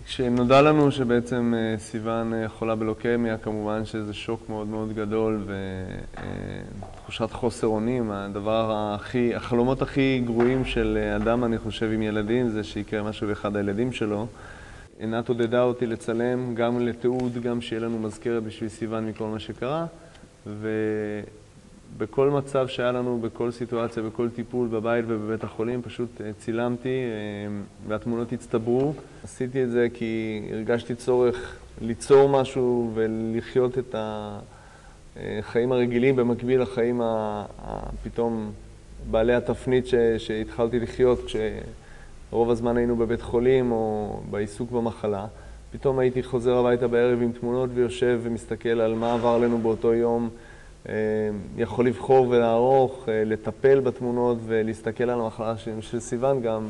כשנודע לנו שבעצם סיוון חולה בלוקמיה, כמובן שזה שוק מאוד מאוד גדול ותחושת חוסר אונים. החלומות הכי גרועים של אדם, אני חושב, עם ילדים, זה שיקרה משהו לאחד הילדים שלו. עינת עודדה אותי לצלם גם לתיעוד, גם שיהיה לנו מזכרת בשביל סיוון מכל מה שקרה. ובכל מצב שהיה לנו, בכל סיטואציה, בכל טיפול בבית ובבית החולים, פשוט צילמתי והתמונות הצטברו. עשיתי את זה כי הרגשתי צורך ליצור משהו ולחיות את החיים הרגילים במקביל לחיים פתאום בעלי התפנית שהתחלתי לחיות כשרוב הזמן היינו בבית חולים או בעיסוק במחלה. פתאום הייתי חוזר הביתה בערב עם תמונות ויושב ומסתכל על מה עבר לנו באותו יום. יכול לבחור ולערוך, לטפל בתמונות ולהסתכל על המחלה של סיוון גם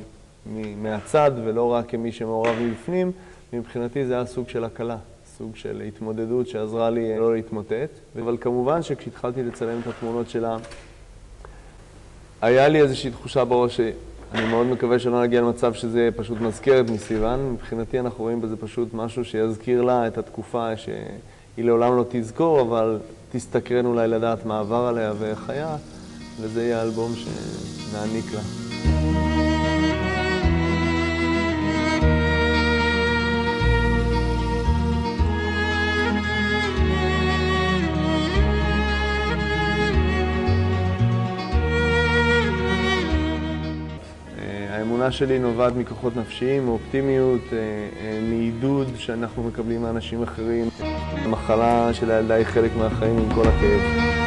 מהצד ולא רק כמי שמעורב מבפנים. מבחינתי זה היה סוג של הקלה, סוג של התמודדות שעזרה לי לא להתמוטט. אבל כמובן שכשהתחלתי לצלם את התמונות שלה, היה לי איזושהי תחושה בראש שאני מאוד מקווה שלא נגיע למצב שזה פשוט מזכרת מסיוון. מבחינתי אנחנו רואים בזה פשוט משהו שיזכיר לה את התקופה שהיא לעולם לא תזכור, אבל תסתקרן אולי לדעת מה עבר עליה ואיך היה, וזה יהיה האלבום שנעניק לה. האמונה שלי נובעת מכוחות נפשיים, מאופטימיות, מעידוד שאנחנו מקבלים מאנשים אחרים. המחלה של הילדה היא חלק מהחיים עם כל הכאב.